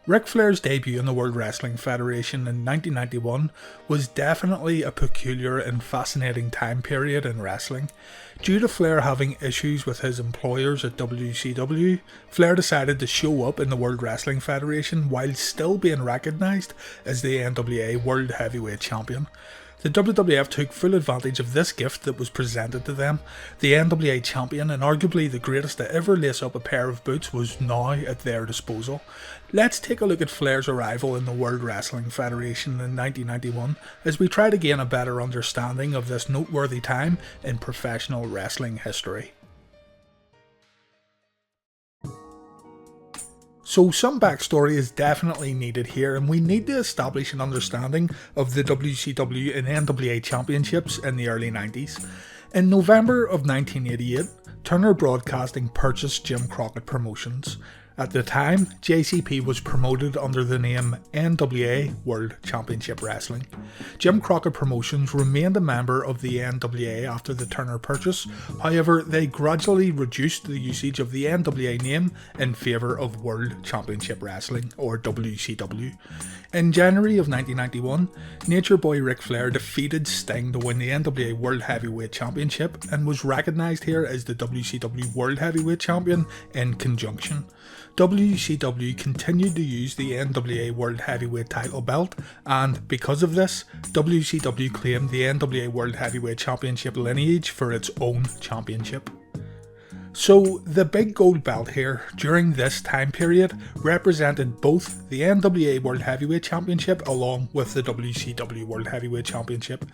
Ric Flair's debut in the World Wrestling Federation in 1991 was definitely a peculiar and fascinating time period in wrestling. Due to Flair having issues with his employers at WCW, Flair decided to show up in the World Wrestling Federation while still being recognised as the NWA World Heavyweight Champion. The WWF took full advantage of this gift that was presented to them. The NWA Champion, and arguably the greatest to ever lace up a pair of boots, was now at their disposal. Let's take a look at Flair's arrival in the World Wrestling Federation in 1991 as we try to gain a better understanding of this noteworthy time in professional wrestling history. So some backstory is definitely needed here, and we need to establish an understanding of the WCW and NWA Championships in the early 90s. In November of 1988, Turner Broadcasting purchased Jim Crockett Promotions. At the time, JCP was promoted under the name NWA World Championship Wrestling. Jim Crockett Promotions remained a member of the NWA after the Turner purchase, however they gradually reduced the usage of the NWA name in favour of World Championship Wrestling, or WCW. In January of 1991, Nature Boy Ric Flair defeated Sting to win the NWA World Heavyweight Championship and was recognised here as the WCW World Heavyweight Champion in conjunction. WCW continued to use the NWA World Heavyweight Title belt, and because of this, WCW claimed the NWA World Heavyweight Championship lineage for its own championship. So the big gold belt here during this time period represented both the NWA World Heavyweight Championship along with the WCW World Heavyweight Championship.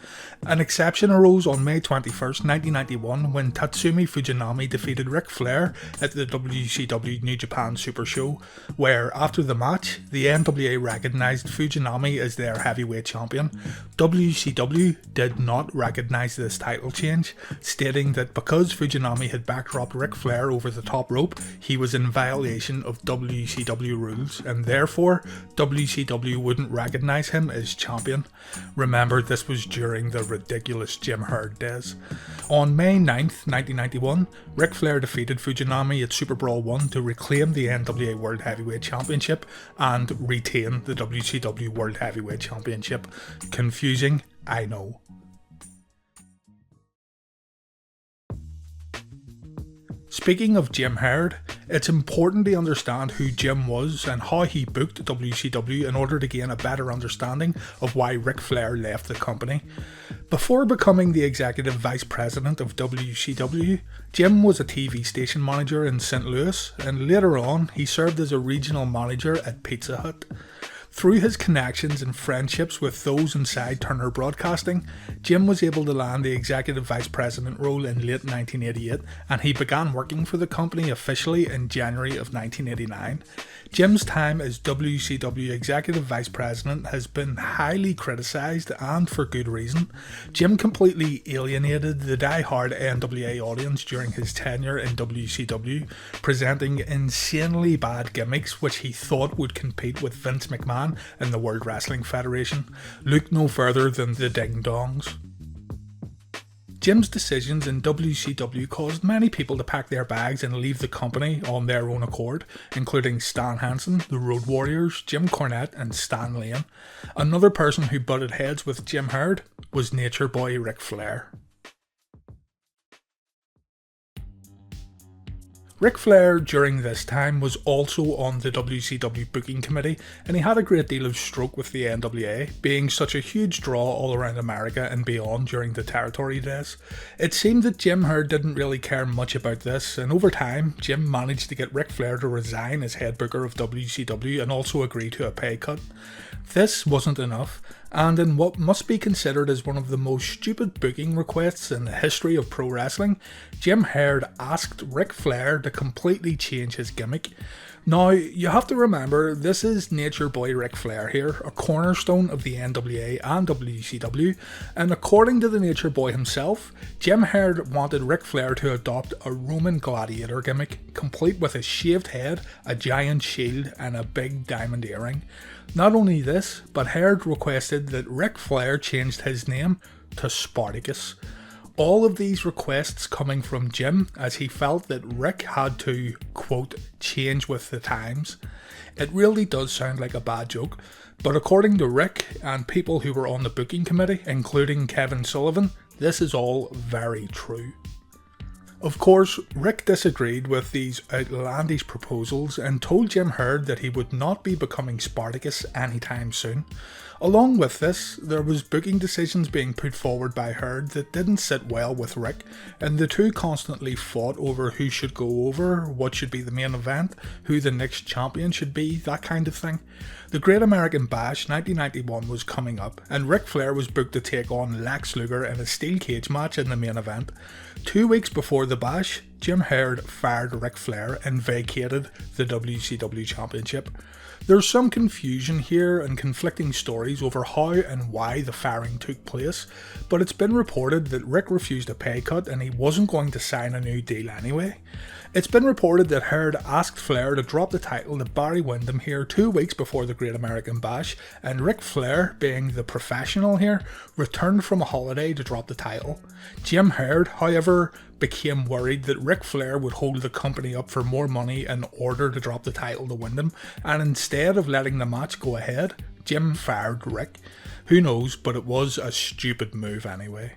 An exception arose on May 21st, 1991 when Tatsumi Fujinami defeated Ric Flair at the WCW New Japan Super Show, where after the match the NWA recognised Fujinami as their heavyweight champion. WCW did not recognise this title change, stating that because Fujinami had backdropped Ric Flair over the top rope, he was in violation of WCW rules, and therefore WCW wouldn't recognise him as champion. Remember, this was during the ridiculous Jim Herd days. On May 9th, 1991, Ric Flair defeated Fujinami at Super Brawl 1 to reclaim the NWA World Heavyweight Championship and retain the WCW World Heavyweight Championship. Confusing, I know. Speaking of Jim Herd, it's important to understand who Jim was and how he booked WCW in order to gain a better understanding of why Ric Flair left the company. Before becoming the executive vice president of WCW, Jim was a TV station manager in St. Louis, and later on he served as a regional manager at Pizza Hut. Through his connections and friendships with those inside Turner Broadcasting, Jim was able to land the executive vice president role in late 1988, and he began working for the company officially in January of 1989. Jim's time as WCW executive vice president has been highly criticised, and for good reason. Jim completely alienated the die-hard NWA audience during his tenure in WCW, presenting insanely bad gimmicks which he thought would compete with Vince McMahon in the World Wrestling Federation. Look no further than the Ding Dongs. Jim's decisions in WCW caused many people to pack their bags and leave the company on their own accord, including Stan Hansen, the Road Warriors, Jim Cornette and Stan Lane. Another person who butted heads with Jim Herd was Nature Boy Ric Flair. Ric Flair during this time was also on the WCW booking committee, and he had a great deal of stroke with the NWA, being such a huge draw all around America and beyond during the territory days. It seemed that Jim Herd didn't really care much about this, and over time Jim managed to get Ric Flair to resign as head booker of WCW and also agree to a pay cut. This wasn't enough, and in what must be considered as one of the most stupid booking requests in the history of pro wrestling, Jim Herd asked Ric Flair to completely change his gimmick. Now, you have to remember, this is Nature Boy Ric Flair here, a cornerstone of the NWA and WCW, and according to the Nature Boy himself, Jim Herd wanted Ric Flair to adopt a Roman gladiator gimmick, complete with a shaved head, a giant shield, and a big diamond earring. Not only this, but Herd requested that Ric Flair changed his name to Spartacus. All of these requests coming from Jim, as he felt that Ric had to, quote, change with the times. It really does sound like a bad joke, but according to Ric and people who were on the booking committee, including Kevin Sullivan, this is all very true. Of course, Ric disagreed with these outlandish proposals and told Jim Herd that he would not be becoming Spartacus anytime soon. Along with this, there was booking decisions being put forward by Herd that didn't sit well with Ric, and the two constantly fought over who should go over, what should be the main event, who the next champion should be, that kind of thing. The Great American Bash 1991 was coming up, and Ric Flair was booked to take on Lex Luger in a steel cage match in the main event. 2 weeks before the Bash, Jim Herd fired Ric Flair and vacated the WCW Championship. There's some confusion here and conflicting stories over how and why the firing took place, but it's been reported that Ric refused a pay cut and he wasn't going to sign a new deal anyway. It's been reported that Herd asked Flair to drop the title to Barry Windham here 2 weeks before the Great American Bash, and Ric Flair, being the professional here, returned from a holiday to drop the title. Jim Herd, however, became worried that Ric Flair would hold the company up for more money in order to drop the title to Windham, and instead of letting the match go ahead, Jim fired Ric. Who knows, but it was a stupid move anyway.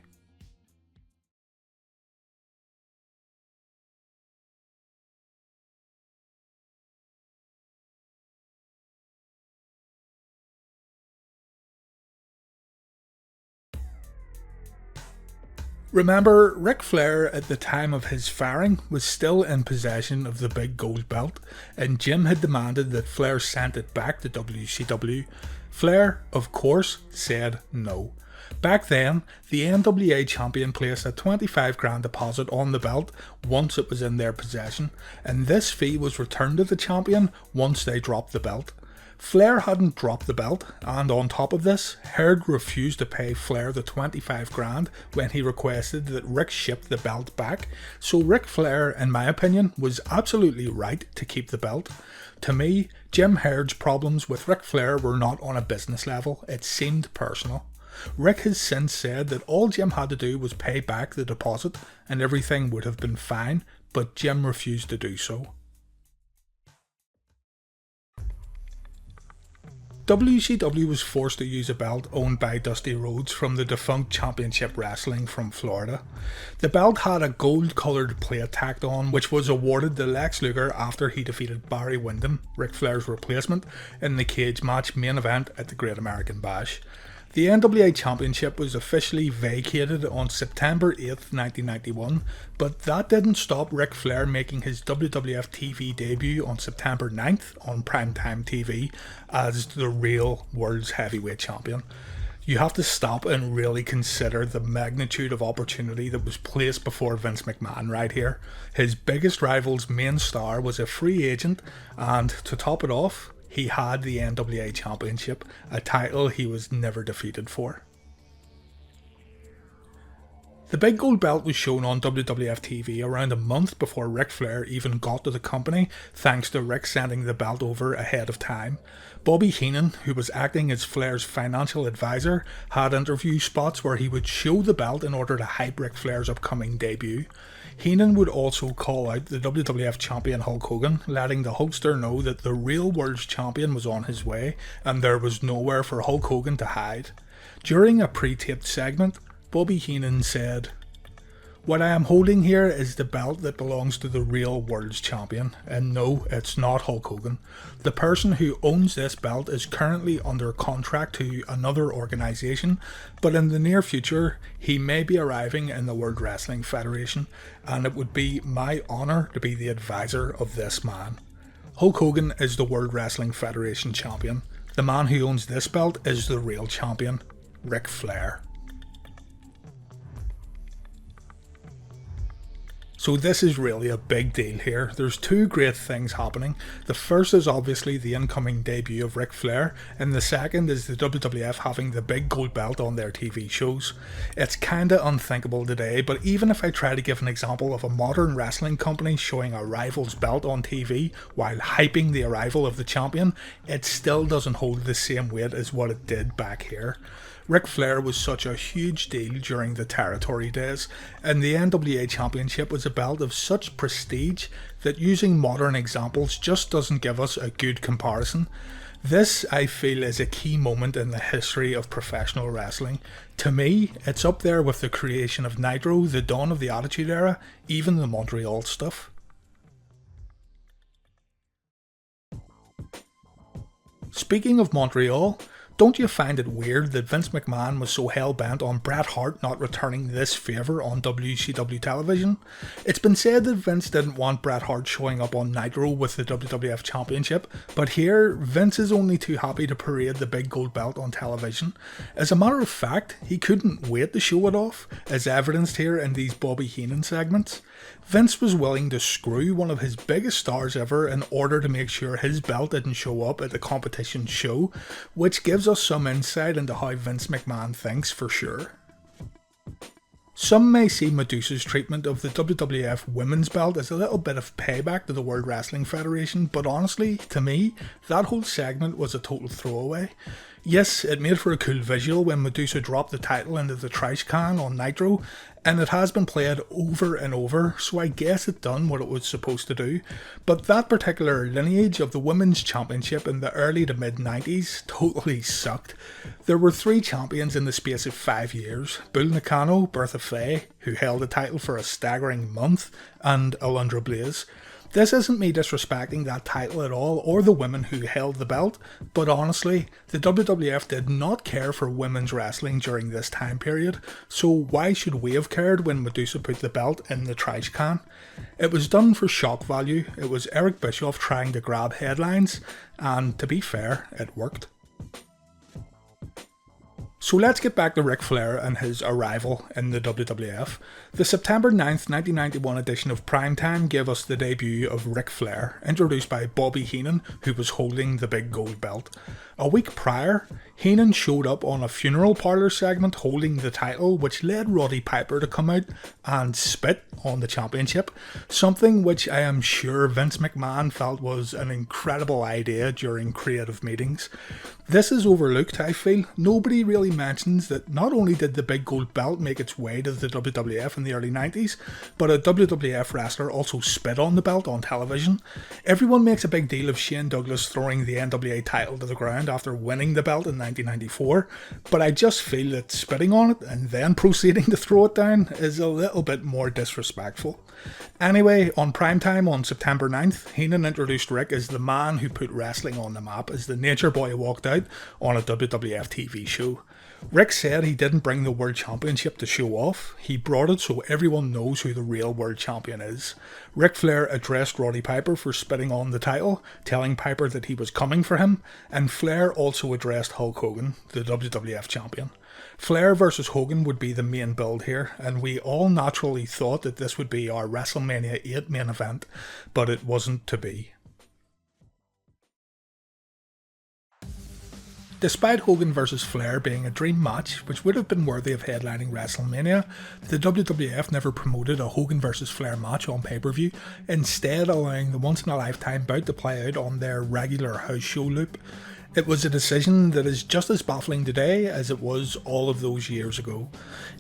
Remember, Ric Flair at the time of his firing was still in possession of the big gold belt, and Jim had demanded that Flair sent it back to WCW. Flair, of course, said no. Back then, the NWA Champion placed a 25 grand deposit on the belt once it was in their possession, and this fee was returned to the champion once they dropped the belt. Flair hadn't dropped the belt, and on top of this, Herd refused to pay Flair the 25 grand when he requested that Ric ship the belt back, so Ric Flair, in my opinion, was absolutely right to keep the belt. To me, Jim Herd's problems with Ric Flair were not on a business level, it seemed personal. Ric has since said that all Jim had to do was pay back the deposit and everything would have been fine, but Jim refused to do so. WCW was forced to use a belt owned by Dusty Rhodes from the defunct Championship Wrestling from Florida. The belt had a gold coloured plate tacked on, which was awarded to Lex Luger after he defeated Barry Windham, Ric Flair's replacement, in the cage match main event at the Great American Bash. The NWA Championship was officially vacated on September 8th, 1991, but that didn't stop Ric Flair making his WWF TV debut on September 9th on primetime TV as the real World Heavyweight Champion. You have to stop and really consider the magnitude of opportunity that was placed before Vince McMahon right here. His biggest rival's main star was a free agent, and to top it off, he had the NWA Championship, a title he was never defeated for. The big gold belt was shown on WWF TV around a month before Ric Flair even got to the company, thanks to Ric sending the belt over ahead of time. Bobby Heenan, who was acting as Flair's financial advisor, had interview spots where he would show the belt in order to hype Ric Flair's upcoming debut. Heenan would also call out the WWF champion Hulk Hogan, letting the Hulkster know that the real world's champion was on his way and there was nowhere for Hulk Hogan to hide. During a pre-taped segment, Bobby Heenan said, "What I am holding here is the belt that belongs to the real world's champion, and no, it's not Hulk Hogan. The person who owns this belt is currently under contract to another organisation, but in the near future he may be arriving in the World Wrestling Federation, and it would be my honour to be the advisor of this man. Hulk Hogan is the World Wrestling Federation champion. The man who owns this belt is the real champion, Ric Flair." So this is really a big deal here. There's two great things happening. The first is obviously the incoming debut of Ric Flair, and the second is the WWF having the big gold belt on their TV shows. It's kinda unthinkable today, but even if I try to give an example of a modern wrestling company showing a rival's belt on TV while hyping the arrival of the champion, it still doesn't hold the same weight as what it did back here. Ric Flair was such a huge deal during the territory days, and the NWA Championship was a belt of such prestige that using modern examples just doesn't give us a good comparison. This, I feel, is a key moment in the history of professional wrestling. To me, it's up there with the creation of Nitro, the dawn of the Attitude Era, even the Montreal stuff. Speaking of Montreal, don't you find it weird that Vince McMahon was so hell-bent on Bret Hart not returning this favour on WCW television? It's been said that Vince didn't want Bret Hart showing up on Nitro with the WWF Championship, but here, Vince is only too happy to parade the big gold belt on television. As a matter of fact, he couldn't wait to show it off, as evidenced here in these Bobby Heenan segments. Vince was willing to screw one of his biggest stars ever in order to make sure his belt didn't show up at the competition show, which gives us some insight into how Vince McMahon thinks for sure. Some may see Medusa's treatment of the WWF Women's Belt as a little bit of payback to the World Wrestling Federation, but honestly, to me, that whole segment was a total throwaway. Yes, it made for a cool visual when Medusa dropped the title into the trash can on Nitro, and it has been played over and over, so I guess it done what it was supposed to do. But that particular lineage of the Women's Championship in the early to mid 90s totally sucked. There were 3 champions in the space of 5 years: Bull Nakano, Bertha Faye, who held the title for a staggering month, and Alundra Blayze. This isn't me disrespecting that title at all, or the women who held the belt, but honestly, the WWF did not care for women's wrestling during this time period, so why should we have cared when Medusa put the belt in the trash can? It was done for shock value. It was Eric Bischoff trying to grab headlines, and to be fair, it worked. So let's get back to Ric Flair and his arrival in the WWF. The September 9th, 1991 edition of Primetime gave us the debut of Ric Flair, introduced by Bobby Heenan, who was holding the big gold belt. A week prior, Heenan showed up on a funeral parlour segment holding the title, which led Roddy Piper to come out and spit on the championship, something which I am sure Vince McMahon felt was an incredible idea during creative meetings. This is overlooked, I feel. Nobody really mentions that not only did the big gold belt make its way to the WWF in the early 90s, but a WWF wrestler also spit on the belt on television. Everyone makes a big deal of Shane Douglas throwing the NWA title to the ground after winning the belt in 1994, but I just feel that spitting on it and then proceeding to throw it down is a little bit more disrespectful. Anyway, on Primetime on September 9th, Heenan introduced Rick as the man who put wrestling on the map as the Nature Boy walked out on a WWF TV show. Rick said he didn't bring the World Championship to show off, he brought it so everyone knows who the real World Champion is. Ric Flair addressed Roddy Piper for spitting on the title, telling Piper that he was coming for him, and Flair also addressed Hulk Hogan, the WWF Champion. Flair versus Hogan would be the main build here, and we all naturally thought that this would be our WrestleMania 8 main event, but it wasn't to be. Despite Hogan vs Flair being a dream match, which would have been worthy of headlining WrestleMania, the WWF never promoted a Hogan vs Flair match on pay-per-view, instead allowing the once-in-a-lifetime bout to play out on their regular house show loop. It was a decision that is just as baffling today as it was all of those years ago.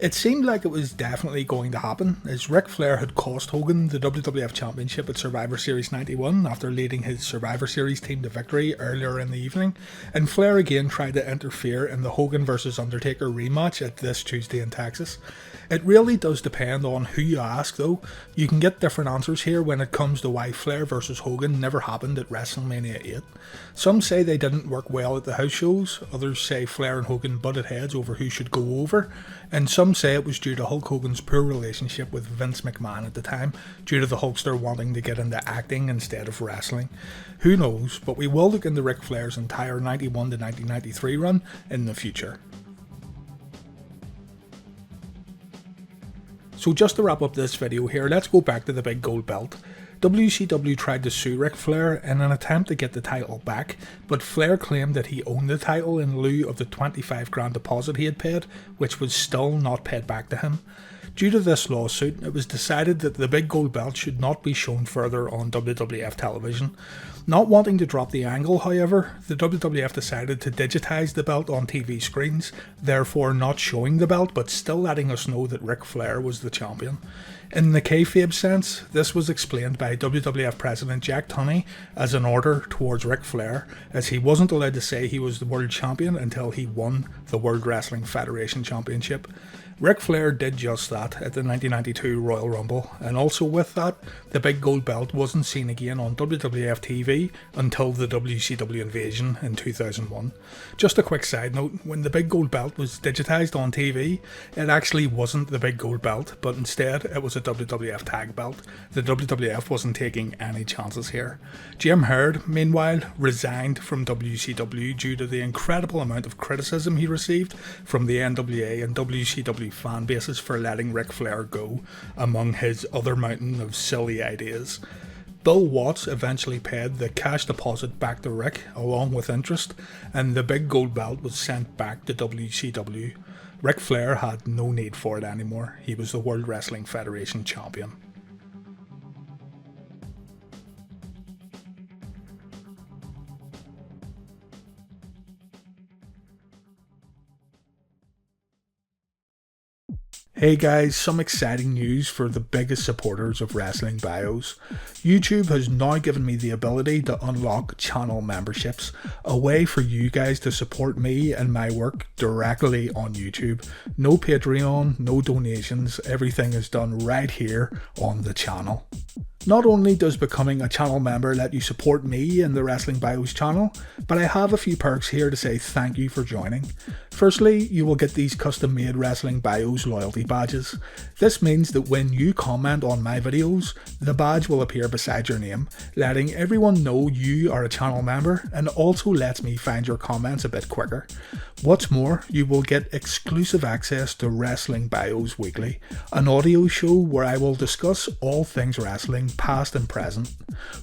It seemed like it was definitely going to happen, as Ric Flair had cost Hogan the WWF Championship at Survivor Series 91 after leading his Survivor Series team to victory earlier in the evening, and Flair again tried to interfere in the Hogan vs Undertaker rematch at this Tuesday in Texas. It really does depend on who you ask though. You can get different answers here when it comes to why Flair vs Hogan never happened at WrestleMania 8. Some say they didn't work well at the house shows, others say Flair and Hogan butted heads over who should go over, and some say it was due to Hulk Hogan's poor relationship with Vince McMahon at the time, due to the Hulkster wanting to get into acting instead of wrestling. Who knows, but we will look into Ric Flair's entire 91 to 1993 run in the future. So just to wrap up this video here, let's go back to the big gold belt. WCW tried to sue Ric Flair in an attempt to get the title back, but Flair claimed that he owned the title in lieu of the 25 grand deposit he had paid, which was still not paid back to him. Due to this lawsuit, it was decided that the big gold belt should not be shown further on WWF television. Not wanting to drop the angle, however, the WWF decided to digitise the belt on TV screens, therefore not showing the belt but still letting us know that Ric Flair was the champion. In the kayfabe sense, this was explained by WWF President Jack Tunney as an order towards Ric Flair, as he wasn't allowed to say he was the world champion until he won the World Wrestling Federation Championship. Ric Flair did just that at the 1992 Royal Rumble, and also with that, the big gold belt wasn't seen again on WWF TV until the WCW invasion in 2001. Just a quick side note, when the big gold belt was digitised on TV, it actually wasn't the big gold belt, but instead it was a WWF tag belt. The WWF wasn't taking any chances here. Jim Herd, meanwhile, resigned from WCW due to the incredible amount of criticism he received from the NWA and WCW fan bases for letting Ric Flair go, among his other mountain of silly ideas. Bill Watts eventually paid the cash deposit back to Rick along with interest, and the big gold belt was sent back to WCW. Ric Flair had no need for it anymore. He was the World Wrestling Federation champion. Hey guys, some exciting news for the biggest supporters of Wrestling Bios. YouTube has now given me the ability to unlock channel memberships, a way for you guys to support me and my work directly on YouTube. No Patreon, no donations, everything is done right here on the channel. Not only does becoming a channel member let you support me and the Wrestling Bios channel, but I have a few perks here to say thank you for joining. Firstly, you will get these custom made Wrestling Bios loyalty badges. This means that when you comment on my videos, the badge will appear beside your name, letting everyone know you are a channel member, and also lets me find your comments a bit quicker. What's more, you will get exclusive access to Wrestling Bios Weekly, an audio show where I will discuss all things wrestling, past and present.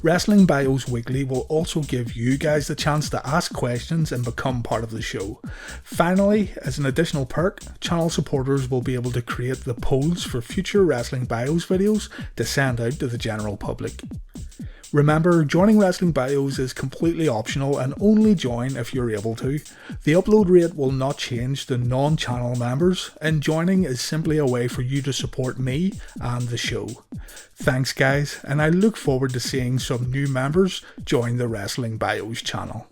Wrestling Bios Weekly will also give you guys the chance to ask questions and become part of the show. Finally, as an additional perk, channel supporters will be able to create the polls for future Wrestling Bios videos to send out to the general public. Remember, joining Wrestling Bios is completely optional and only join if you're able to. The upload rate will not change to non-channel members, and joining is simply a way for you to support me and the show. Thanks guys, and I look forward to seeing some new members join the Wrestling Bios channel.